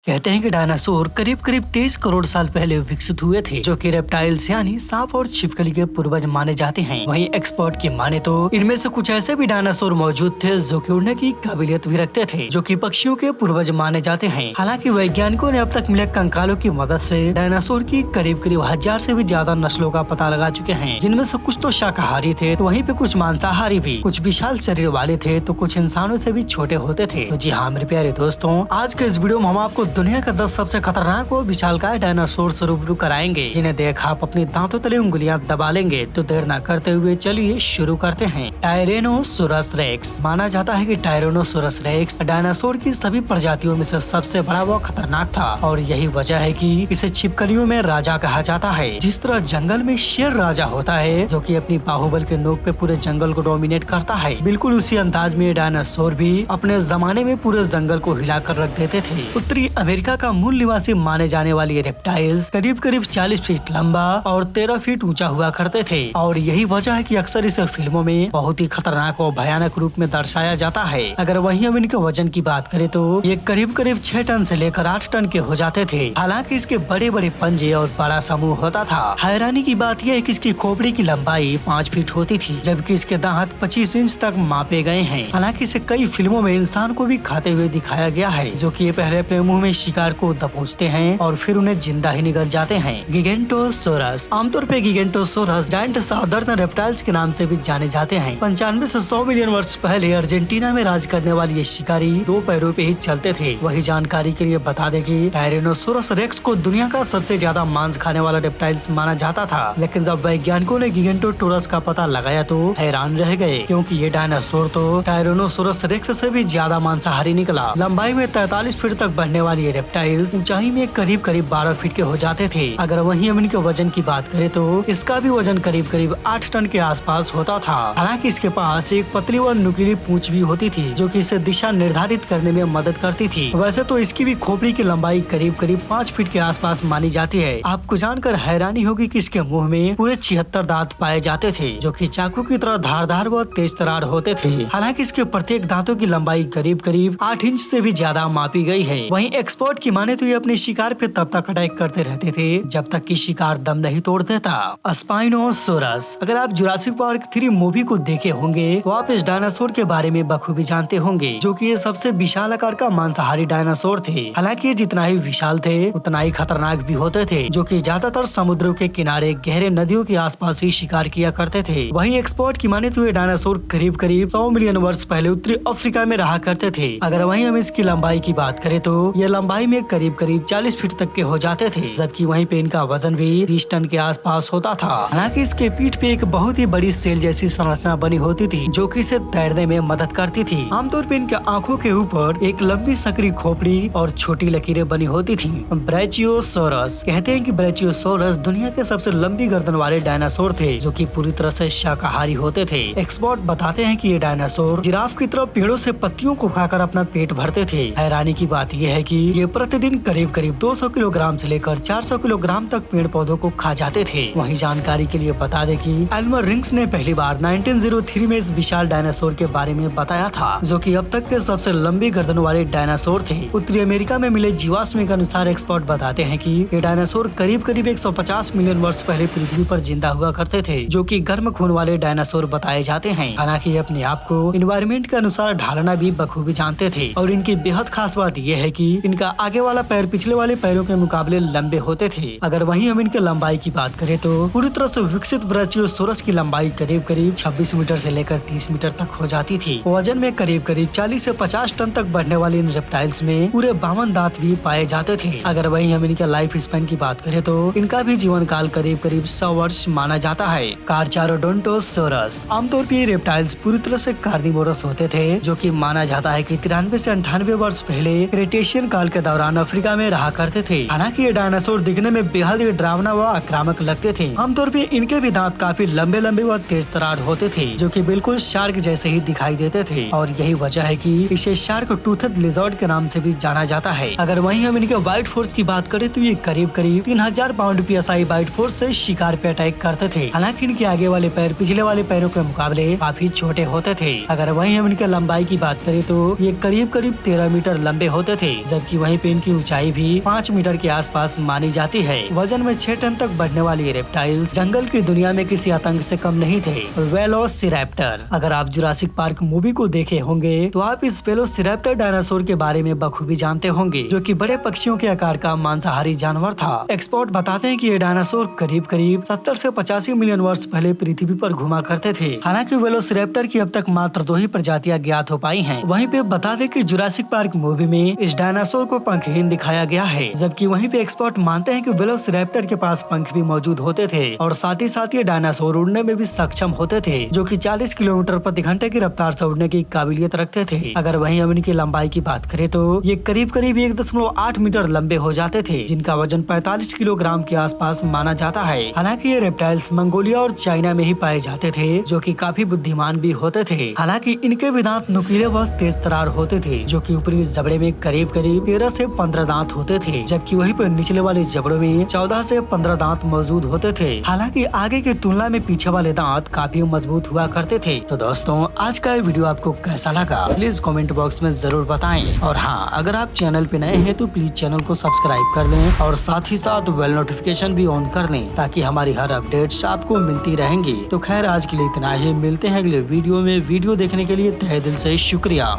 कहते हैं कि डायनासोर करीब करीब 23 करोड़ साल पहले विकसित हुए थे, जो कि रेप्टाइल्स यानी सांप और छिपकली के पूर्वज माने जाते हैं। वहीं एक्सपर्ट की माने तो इनमें से कुछ ऐसे भी डायनासोर मौजूद थे जो कि उड़ने की काबिलियत भी रखते थे, जो कि पक्षियों के पूर्वज माने जाते हैं। हालांकि वैज्ञानिकों ने अब तक मिले कंकालों की मदद से डायनासोर की करीब करीब 1000 से भी ज्यादा नस्लों का पता लगा चुके हैं, जिनमें से कुछ तो शाकाहारी थे, तो वहीं पे कुछ मांसाहारी भी। कुछ विशाल शरीर वाले थे तो कुछ इंसानों से भी छोटे होते थे। तो जी हाँ मेरे प्यारे दोस्तों, आज के इस वीडियो में हम आपको दुनिया का 10 सबसे खतरनाक और विशालकाय डायनासोर से रूबरू कराएंगे, जिन्हें देख आप अपनी दांतों तले उंगलियां दबा लेंगे। तो देर न करते हुए चलिए शुरू करते हैं। टायरेनोसोरस रेक्स। माना जाता है कि टायरेनोसोरस रेक्स डायनासोर की सभी प्रजातियों में से सबसे बड़ा व खतरनाक था, और यही वजह है कि इसे छिपकलियों में राजा कहा जाता है। जिस तरह जंगल में शेर राजा होता है, जो कि अपनी बाहुबल के नोक पे पूरे जंगल को डोमिनेट करता है, बिल्कुल उसी अंदाज में डायनासोर भी अपने जमाने में पूरे जंगल को हिलाकर रख देते थे। उत्तरी अमेरिका का मूल निवासी माने जाने वाले ये रेप्टाइल्स करीब करीब 40 फीट लंबा और 13 फीट ऊंचा हुआ करते थे, और यही वजह है कि अक्सर इसे फिल्मों में बहुत ही खतरनाक और भयानक रूप में दर्शाया जाता है। अगर वहीं हम इनके वजन की बात करें तो ये करीब करीब 6 टन से लेकर 8 टन के हो जाते थे। हालांकि इसके बड़े बड़े पंजे और बड़ा समूह होता था। हैरानी की बात यह है कि इसकी खोपड़ी की लंबाई 5 फीट होती थी, जबकि इसके दांत 25 इंच तक मापे गए हैं। हालांकि इसे कई फिल्मों में इंसान को भी खाते हुए दिखाया गया है, जो कि ये पहले अपने मुंह में शिकार को दबोचते हैं और फिर उन्हें जिंदा ही निगल जाते हैं। गिगेंटोसोरस। आमतौर पे गिगेंटोसोरस जायंट साउदर्न रेप्टाइल्स के नाम से भी जाने जाते हैं। 95 से 100 मिलियन वर्ष पहले अर्जेंटीना में राज करने वाले ये शिकारी 2 पैरों पे ही चलते थे। वही जानकारी के लिए बता दें कि टायरेनोसोरस रेक्स को दुनिया का सबसे ज्यादा मांस खाने वाला रेप्टाइल्स माना जाता था, लेकिन जब वैज्ञानिकों ने गिगेंटोटोरस का पता लगाया तो हैरान रह गए, क्योंकि ये डायनासोर तो टायरेनोसोरस रेक्स से भी ज्यादा मांसाहारी निकला। लंबाई में 43 फीट तक बढ़ने वाली ये रेप्टाइल्स ऊंचाई में करीब करीब 12 फीट के हो जाते थे। अगर वहीं हम इनके वजन की बात करें तो इसका भी वजन करीब करीब 8 टन के आसपास होता था। हालांकि इसके पास एक पतली व नुकीली पूंछ भी होती थी, जो कि इसे दिशा निर्धारित करने में मदद करती थी। वैसे तो इसकी भी खोपड़ी की लंबाई करीब करीब 5 फीट के आसपास मानी जाती है। आपको जानकर हैरानी होगी कि इसके मुंह में पूरे 76 दांत पाए जाते थे, जो कि चाकू की तरह धारदार व तेज तरार होते थे। हालांकि इसके प्रत्येक दांतों की लंबाई करीब करीब 8 इंच से भी ज्यादा मापी गई है। वहीं एक्सपर्ट की माने तो ये अपने शिकार पे तब तक अटैक करते रहते थे जब तक कि शिकार दम नहीं तोड़ देता। स्पाइनोसोरस। अगर आप जुरासिक पार्क 3 मूवी को देखे होंगे तो आप इस डायनासोर के बारे में बखूबी जानते होंगे, जो कि ये सबसे विशाल आकार का मांसाहारी डायनासोर थे। हालांकि ये जितना ही विशाल थे उतना ही खतरनाक भी होते थे, जो कि ज्यादातर समुद्रों के किनारे गहरे नदियों के आसपास ही शिकार किया करते थे। वहीं एक्सपर्ट की माने तो ये डायनासोर करीब करीब 100 मिलियन वर्ष पहले उत्तरी अफ्रीका में रहा करते थे। अगर वहीं हम इसकी लंबाई की बात करें तो ये लंबाई में करीब करीब 40 फीट तक के हो जाते थे, जबकि वहीं पे इनका वजन भी 20 टन के आसपास होता था। हालांकि इसके पीठ पे एक बहुत ही बड़ी सेल जैसी संरचना बनी होती थी, जो कि इसे तैरने में मदद करती थी। आमतौर पे इनके आंखों के ऊपर एक लंबी सकरी खोपड़ी और छोटी लकीरें बनी होती थी। ब्रैचियोसोरस। कहते हैं कि ब्रैचियोसोरस दुनिया के सबसे लंबी गर्दन वाले डायनासोर थे, जो कि पूरी तरह से शाकाहारी होते थे। एक्सपर्ट बताते हैं कि ये डायनासोर जिराफ की तरह पेड़ों से पत्तियों को खाकर अपना पेट भरते थे। हैरानी की बात यह है कि ये प्रतिदिन करीब करीब 200 किलोग्राम से लेकर 400 किलोग्राम तक पेड़ पौधों को खा जाते थे। वहीं जानकारी के लिए बता दें कि एल्मर रिंग्स ने पहली बार 1903 में इस विशाल डायनासोर के बारे में बताया था, जो कि अब तक के सबसे लंबी गर्दन वाले डायनासोर थे। उत्तरी अमेरिका में मिले जीवाश्म के अनुसार एक्सपर्ट बताते हैं कि ये डायनासोर करीब करीब 150 मिलियन वर्ष पहले पृथ्वी पर जिंदा हुआ करते थे, जो कि गर्म खून वाले डायनासोर बताए जाते हैं। हालांकि अपने आप को एनवायरमेंट के अनुसार ढालना भी बखूबी जानते थे, और इनकी बेहद खास बात यह है कि इनका आगे वाला पैर पिछले वाले पैरों के मुकाबले लंबे होते थे। अगर वहीं हम इनके लंबाई की बात करें तो पूरी तरह से विकसित ब्रैचियोसोरस की लंबाई करीब करीब 26 मीटर से लेकर 30 मीटर तक हो जाती थी। वजन में करीब करीब 40 से 50 टन तक बढ़ने वाले इन रेप्टाइल्स में पूरे 52 दांत भी पाए जाते थे। अगर वहीं हम इनके लाइफ स्पैन की बात करें तो इनका भी जीवन काल करीब करीब 100 वर्ष माना जाता है। कार्चारोडोंटोसोरस। आमतौर पर रेप्टाइल्स पूरी तरह से कार्निवोरस होते थे, जो कि माना जाता है कि 93 से 98 वर्ष पहले क्रेटेशियन काल के दौरान अफ्रीका में रहा करते थे। हालांकि ये डायनासोर दिखने में बेहद ही डरावना व आक्रामक लगते थे। आमतौर पे इनके भी दांत काफी लंबे लंबे व तेज तरार होते थे, जो कि बिल्कुल शार्क जैसे ही दिखाई देते थे, और यही वजह है कि इसे शार्क टूथड लिजर्ड के नाम से भी जाना जाता है। अगर वहीं हम इनके बाइट फोर्स की बात करें तो ये करीब करीब 3000 पाउंड PSI बाइट फोर्स से शिकार पे अटैक करते थे। हालांकि इनके आगे वाले पैर पिछले वाले पैरों के मुकाबले काफी छोटे होते थे। अगर वहीं हम इनके लंबाई की बात करें तो ये करीब करीब 13 मीटर लंबे होते थे, जबकि जबकि वहीं पे इनकी ऊंचाई भी 5 मीटर के आसपास मानी जाती है। वजन में 6 टन तक बढ़ने वाली ये रेप्टाइल्स जंगल की दुनिया में किसी आतंक से कम नहीं थे। वेलोसिरैप्टर। अगर आप जुरासिक पार्क मूवी को देखे होंगे तो आप इस वेलोसिरैप्टर डायनासोर के बारे में बखूबी जानते होंगे, जो कि बड़े पक्षियों के आकार का मांसाहारी जानवर था। एक्सपर्ट बताते हैं कि ये डायनासोर करीब 70 से 85 मिलियन वर्ष पहले पृथ्वी पर घुमा करते थे। हालांकि वेलोसिरैप्टर की अब तक मात्र 2 ही प्रजातियां ज्ञात हो पाई हैं। वहीं पे बता दें कि जुरासिक पार्क मूवी में इस डायनासोर को पंखहीन दिखाया गया है, जबकि वहीं पे एक्सपर्ट मानते हैं कि वेलोसिरैप्टर के पास पंख भी मौजूद होते थे और साथ ही साथ ये डायनासोर उड़ने में भी सक्षम होते थे, जो कि 40 किलोमीटर प्रति घंटे की रफ्तार से उड़ने की काबिलियत रखते थे। अगर वहीं हम इनकी लंबाई की बात करें तो ये करीब 1.8 मीटर लंबे हो जाते थे, जिनका वजन 45 किलोग्राम के आसपास माना जाता है। हालांकि ये रेप्टाइल्स मंगोलिया और चाइना में ही पाए जाते थे, जो कि काफी बुद्धिमान भी होते थे। हालांकि इनके भी दांत नुकीले व तेज तरार होते थे, जो कि ऊपरी जबड़े में करीब 13 से 15 दांत होते थे, जबकि वहीं पर निचले वाले जबड़ों में 14 से 15 दांत मौजूद होते थे। हालांकि आगे की तुलना में पीछे वाले दांत काफी मजबूत हुआ करते थे। तो दोस्तों, आज का ये वीडियो आपको कैसा लगा प्लीज कमेंट बॉक्स में जरूर बताएं। और हाँ, अगर आप चैनल पे नए हैं तो प्लीज चैनल को सब्सक्राइब कर लें और साथ ही साथ बेल नोटिफिकेशन भी ऑन कर लें, ताकि हमारी हर अपडेट्स आपको मिलती रहेंगी। तो खैर, आज के लिए इतना ही। मिलते हैं अगले वीडियो में। वीडियो देखने के लिए तहे दिल से शुक्रिया।